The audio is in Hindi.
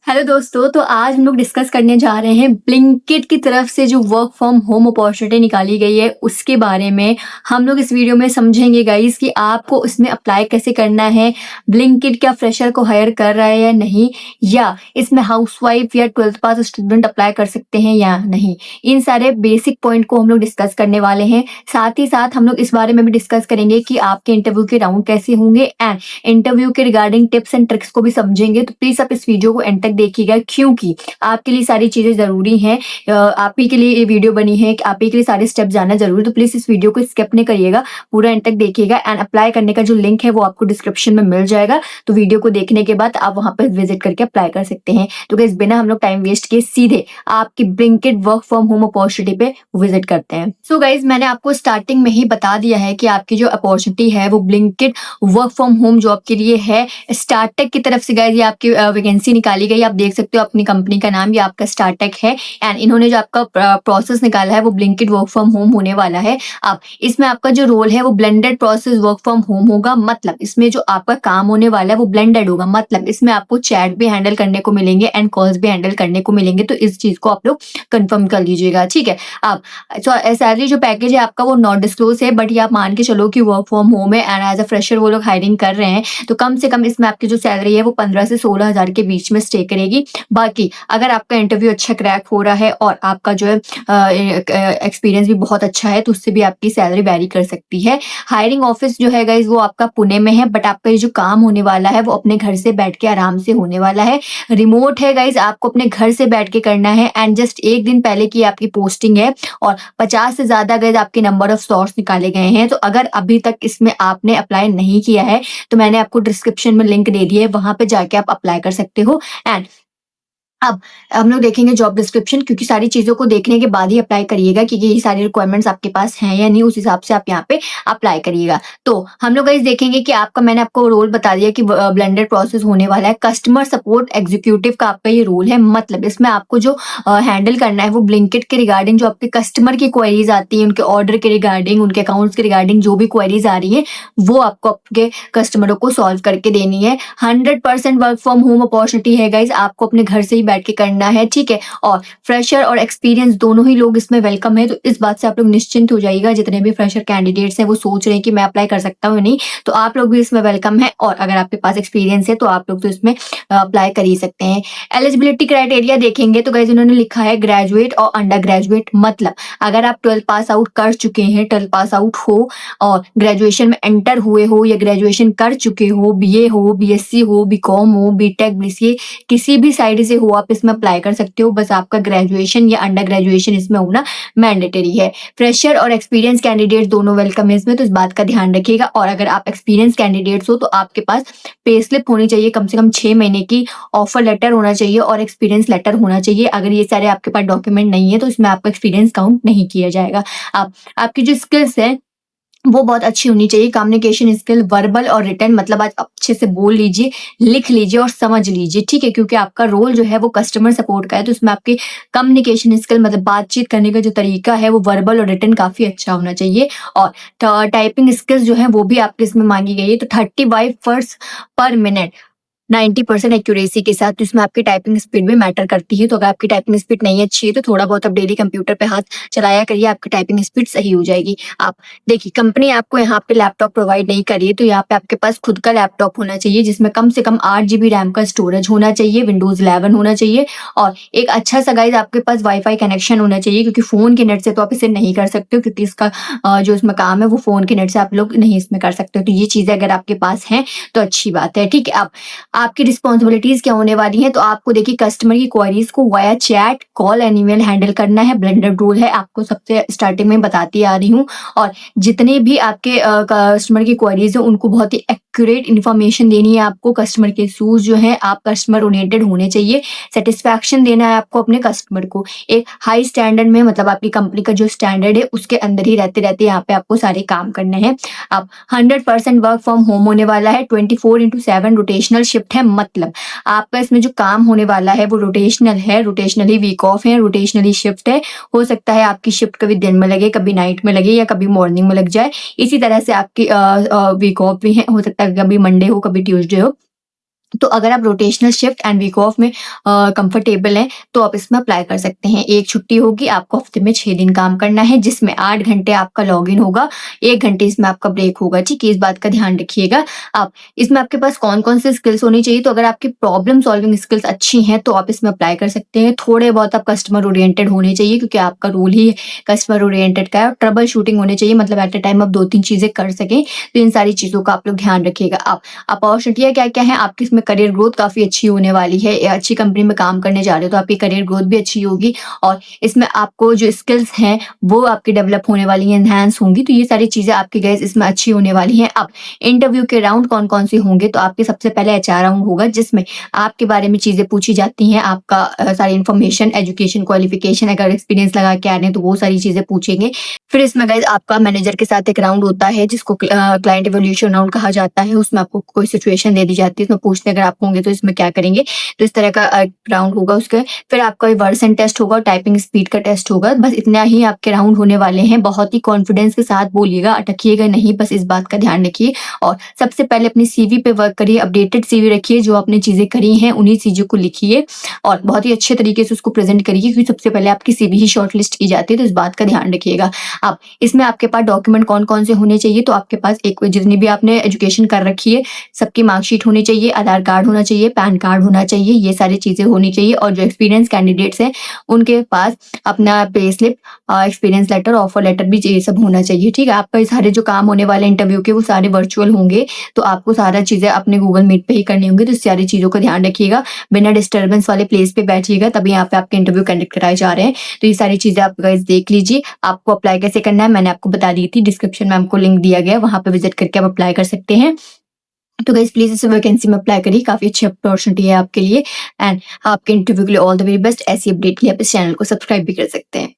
हेलो दोस्तों, तो आज हम लोग डिस्कस करने जा रहे हैं ब्लिंकिट की तरफ से जो वर्क फ्रॉम होम अपॉर्चुनिटी निकाली गई है उसके बारे में। हम लोग इस वीडियो में समझेंगे गाइस कि आपको उसमें अप्लाई कैसे करना है, ब्लिंकिट क्या फ्रेशर को हायर कर रहा है या नहीं, या इसमें हाउसवाइफ या 12th पास स्टूडेंट अप्लाई कर सकते हैं या नहीं। इन सारे बेसिक पॉइंट को हम लोग डिस्कस करने वाले हैं। साथ ही साथ हम लोग इस बारे में भी डिस्कस करेंगे कि आपके इंटरव्यू के राउंड कैसे होंगे एंड इंटरव्यू के रिगार्डिंग टिप्स एंड ट्रिक्स को भी समझेंगे। तो प्लीज आप इस वीडियो को एंड तक देखिएगा क्योंकि आपके लिए सारी चीजें जरूरी हैं। आप ही के लिए ये वीडियो बनी है कि आप ही के लिए सारे स्टेप जानना जरूरी है। तो प्लीज इस वीडियो को स्किप नहीं करिएगा, पूरा एंड तक देखिएगा। एंड अप्लाई करने का जो लिंक है वो आपको डिस्क्रिप्शन में मिल जाएगा। तो वीडियो को देखने के बाद आप वहां पर विजिट करके अप्लाई कर सकते हैं। तो गाइस बिना हम लोग टाइम वेस्ट किए सीधे आपकी Blinkit work from home opportunity पे विजिट करते हैं। सो गाइस मैंने आपको स्टार्टिंग में ही बता दिया है कि आपकी जो अपॉर्चुनिटी है वो Blinkit work from home job के लिए है। स्टार्टटेक की तरफ से गाइस ये आपकी वैकेंसी निकाली गई, आप देख सकते हो अपनी कंपनी का नाम, ये आपका स्टार्टटेक है। एंड इन्होंने जो आपका प्रोसेस निकाला है वो ब्लिंकिट वर्क फ्रॉम होम होने वाला है। अब इसमें आपका जो रोल है वो blended process work from home होगा। मतलब इसमें जो आपका काम होने वाला है वो ब्लेंडेड होगा। मतलब इसमें आपको चैट भी हैंडल करने को मिलेंगे एंड कॉल्स भी हैंडल करने को मिलेंगे। तो इस चीज को आप लोग कंफर्म कर लीजिएगा, ठीक है। अब सैलरी जो पैकेज है आपका वो नॉट डिस्क्लोज है, बट ये आप मान के चलो कि वर्क फ्रॉम होम है एंड एज अ फ्रेशर वो लोग हायरिंग कर रहे हैं। तो कम से कम इसमें आपकी जो सैलरी है वो 15 से 16 हजार के बीच में स्टे करेगी। बाकी अगर आपका इंटरव्यू अच्छा क्रैक हो रहा है और आपका जो है एक्सपीरियंस भी बहुत अच्छा है तो उससे भी आपकी सैलरी वेरी कर सकती है। हायरिंग ऑफिस जो है गाइस वो आपका पुणे में है, बट आपका ये जो काम होने वाला है वो अपने घर से बैठ के आराम से होने वाला है। रिमोट है गाइस, आपको अपने घर से बैठ के करना है एंड जस्ट एक दिन पहले की आपकी पोस्टिंग है और 50 से ज्यादा गाइस आपके नंबर ऑफ स्लॉट्स निकाले गए हैं। तो अगर अभी तक इसमें आपने अप्लाई नहीं किया है तो मैंने आपको डिस्क्रिप्शन में लिंक दे दिया है, वहां पे जाके आप अप्लाई कर सकते हो। एंड अब हम लोग देखेंगे जॉब डिस्क्रिप्शन, क्योंकि सारी चीजों को देखने के बाद ही अप्लाई करिएगा क्योंकि ये सारी रिक्वायरमेंट्स आपके पास हैं या नहीं, उस हिसाब से आप यहाँ पे अप्लाई करिएगा। तो हम लोग गाइस देखेंगे कि आपका, मैंने आपको रोल बता दिया कि ब्लेंडेड प्रोसेस होने वाला है। कस्टमर सपोर्ट एग्जीक्यूटिव का आपका ये रोल है। मतलब इसमें आपको जो हैंडल करना है वो ब्लिंकिट के रिगार्डिंग जो आपके कस्टमर की क्वेरीज आती है, उनके ऑर्डर के रिगार्डिंग, उनके अकाउंट्स के रिगार्डिंग जो भी क्वेरीज आ रही है वो आपको आपके कस्टमरों को सॉल्व करके देनी है। 100% वर्क फ्रॉम होम अपॉर्चुनिटी है गाइज, आपको अपने घर से ही बैठ के करना है, ठीक है। और फ्रेशर और एक्सपीरियंस दोनों ही लोग इसमें वेलकम है। तो इस बात से आप लोग निश्चिंत हो जाइएगा, जितने भी फ्रेशर कैंडिडेट्स हैं वो सोच रहे हैं कि मैं अप्लाई कर सकता हूँ नहीं, तो आप लोग भी इसमें वेलकम है। और अगर आपके पास एक्सपीरियंस है तो आप लोग तो इसमें अप्लाई कर ही सकते हैं। एलिजिबिलिटी क्राइटेरिया देखेंगे तो गाइज इन्होंने लिखा है ग्रेजुएट और अंडर ग्रेजुएट। मतलब अगर आप 12th पास आउट कर चुके हैं, 12th पास आउट हो और ग्रेजुएशन में एंटर हुए हो या ग्रेजुएशन कर चुके हो, बीए हो, बीएससी हो, बीकॉम हो, बीटेक, बीसीए, किसी भी साइड से हो आप इसमें अप्लाई कर सकते हो। बस आपका ग्रेजुएशन या अंडर ग्रेजुएशन इसमें होना मैंडेटरी है। फ्रेशर और एक्सपीरियंस कैंडिडेट दोनों वेलकम है इसमें, तो इस बात का ध्यान रखिएगा। और अगर आप एक्सपीरियंस कैंडिडेट्स हो तो आपके पास पे स्लिप होनी चाहिए, कम से कम 6 महीने की, ऑफर लेटर होना चाहिए और एक्सपीरियंस लेटर होना चाहिए। अगर ये सारे आपके पास डॉक्यूमेंट नहीं है तो इसमें आपका एक्सपीरियंस काउंट नहीं किया जाएगा। आपकी जो स्किल्स है वो बहुत अच्छी होनी चाहिए। कम्युनिकेशन स्किल वर्बल और रिटन, मतलब आज अच्छे से बोल लीजिए, लिख लीजिए और समझ लीजिए, ठीक है। क्योंकि आपका रोल जो है वो कस्टमर सपोर्ट का है, तो इसमें आपके कम्युनिकेशन स्किल मतलब बातचीत करने का जो तरीका है वो वर्बल और रिटन काफी अच्छा होना चाहिए। और टाइपिंग स्किल्स जो है वो भी आपके इसमें मांगी गई है। तो 35 वर्ड्स पर मिनट 90% एक्यूरेसी के साथ, तो इसमें आपकी टाइपिंग स्पीड भी मैटर करती है। तो अगर आपकी टाइपिंग स्पीड नहीं अच्छी है तो थोड़ा बहुत आप डेली कंप्यूटर पे हाथ चलाया करिए, आपकी टाइपिंग स्पीड सही हो जाएगी। आप देखिए कंपनी आपको यहाँ पे लैपटॉप प्रोवाइड नहीं करी है, तो यहाँ पे आपके पास खुद का लैपटॉप होना चाहिए जिसमें कम से कम 8 GB रैम का स्टोरेज होना चाहिए, विंडोज 11 होना चाहिए और एक अच्छा सा गाइज आपके पास वाईफाई कनेक्शन होना चाहिए। क्योंकि फोन के नेट से तो आप इसे नहीं कर सकते हो, क्योंकि इसका जो इसमें काम है वो फोन के नेट से आप लोग नहीं इसमें कर सकते हो। तो ये चीजें अगर आपके पास हैं तो अच्छी बात है, ठीक है। अब आपकी रिस्पॉन्सिबिलिटीज क्या होने वाली हैं, तो आपको देखिए कस्टमर की क्वेरीज को via chat, call and email handle करना है। ब्लेंडेड रोल है, आपको सबसे स्टार्टिंग में बताती आ रही हूँ। और जितने भी आपके कस्टमर की क्वेरीज है उनको बहुत ही एक्यूरेट इन्फॉर्मेशन देनी है आपको। कस्टमर के इशूज जो है, आप कस्टमर ओरिएंटेड होने चाहिए। सेटिस्फैक्शन देना है आपको अपने कस्टमर को एक हाई स्टैंडर्ड में, मतलब आपकी कंपनी का जो स्टैंडर्ड है उसके अंदर ही रहते रहते यहाँ पे आपको सारे काम करने हैं। अब 100% वर्क फ्रॉम होम होने वाला है। 24/7 रोटेशनल शिफ्ट है। मतलब आपका इसमें जो काम होने वाला है वो रोटेशनल है, रोटेशनली वीक ऑफ है, रोटेशनली शिफ्ट है। हो सकता है आपकी शिफ्ट कभी दिन में लगे, कभी नाइट में लगे या कभी मॉर्निंग में लग जाए। इसी तरह से आपकी वीक ऑफ भी है, हो सकता है कभी मंडे हो कभी ट्यूसडे हो। तो अगर आप rotational shift and week off में कंफर्टेबल हैं, तो आप इसमें अप्लाई कर सकते हैं। 1 छुट्टी होगी, आपको हफ्ते में 6 दिन काम करना है, जिसमें 8 घंटे आपका लॉगिन होगा, 1 घंटे इसमें आपका ब्रेक होगा, ठीक है? इस बात का ध्यान रखिएगा आप। इसमें आपके पास कौन-कौन से स्किल्स होनी चाहिए, तो अगर आपकी प्रॉब्लम सॉल्विंग स्किल्स अच्छी हैं, तो आप इसमें अप्लाई कर सकते हैं। थोड़े बहुत आप कस्टमर ओरिएंटेड होने चाहिए, क्योंकि आपका रोल ही कस्टमर ओरिएंटेड का है, और ट्रबल शूटिंग होनी चाहिए, मतलब एट अ टाइम आप 2-3 चीज़ें कर सकें। तो इन सारी चीज़ों का आप लोग ध्यान रखिएगा। आप अपॉर्चुनिटियाँ क्या-क्या हैं, आपकी इसमें करियर ग्रोथ काफ़ी अच्छी होने वाली है। अच्छी कंपनी में काम करने जा रहे हो, तो आपकी करियर ग्रोथ भी अच्छी होगी, और इसमें आपको जो स्किल्स हैं, वो आपकी डेवलप होने वाली हैं, एनहांस होंगी। तो ये सारी चीज़ें आपकी गाइस इसमें अच्छी होने वाली हैं। अब इंटरव्यू के राउंड कौन-कौन से होंगे, तो आपके सबसे पहले एचआर राउंड होगा, जिसमें आपके बारे में चीज़ें पूछी जाती हैं, आपका सारी इन्फॉर्मेशन, एजुकेशन, क्वालिफिकेशन, अगर एक्सपीरियंस लगा के आ रहे हैं, तो वो सारी चीज़ें पूछेंगे। फिर इसमें गाइस आपका मैनेजर के साथ एक राउंड होता है, जिसको क्लाइंट इवैल्यूएशन राउंड कहा जाता है। उसमें आपको कोई सिचुएशन दे दी जाती है, उसमें पूछते हैं अगर आप होंगे तो इसमें क्या करेंगे, तो इस तरह का राउंड होगा उसके। फिर आपका वर्सन टेस्ट होगा, टाइपिंग स्पीड का टेस्ट होगा। बस इतना ही आपके राउंड होने वाले हैं। बहुत ही कॉन्फिडेंस के साथ बोलिएगा, अटकिएगा नहीं, बस इस बात का ध्यान रखिए। और सबसे पहले अपनी सीवी पे वर्क करिए, अपडेटेड सीवी रखिए, जो आपने चीज़ें करी हैं उन्हीं चीज़ों को लिखिए, और बहुत ही अच्छे तरीके से उसको प्रेजेंट करिए, क्योंकि सबसे पहले आपकी सीवी ही शॉर्टलिस्ट की जाती है, तो इस बात का ध्यान रखिएगा। अब इसमें आपके पास डॉक्यूमेंट कौन-कौन से होने चाहिए, तो आपके पास एक जितनी भी आपने एजुकेशन कर रखी है, सबकी मार्कशीट होनी चाहिए, आधार कार्ड होना चाहिए, पैन कार्ड होना चाहिए, ये सारी चीज़ें होनी चाहिए। और जो एक्सपीरियंस कैंडिडेट्स हैं, उनके पास अपना pay slip, experience letter, offer letter भी ये सब होना चाहिए, ठीक है? आपका ये सारे जो काम होने वाले इंटरव्यू के, वो सारे वर्चुअल होंगे, तो आपको सारा चीज़ें अपने गूगल मीट पे ही करनी होंगी, तो इस सारी चीज़ों का ध्यान रखिएगा। बिना डिस्टर्बेंस वाले प्लेस पे बैठिएगा, तभी यहाँ पे आपके इंटरव्यू कंडक्ट कराए जा रहे हैं। तो ये सारी चीज़ें आप गाइस देख लीजिए। आपको अप्लाई कैसे करना है, मैंने आपको बता दी थी, डिस्क्रिप्शन में आपको लिंक दिया गया है, वहाँ पे विजिट करके आप अप्लाई कर सकते हैं। तो गाइस प्लीज़ इस वैकेंसी में अप्लाई करिए, काफ़ी अच्छी अपॉर्चुनिटी है आपके लिए, एंड आपके इंटरव्यू के लिए ऑल द वेरी बेस्ट। ऐसी अपडेट के लिए आप इस चैनल को सब्सक्राइब भी कर सकते हैं।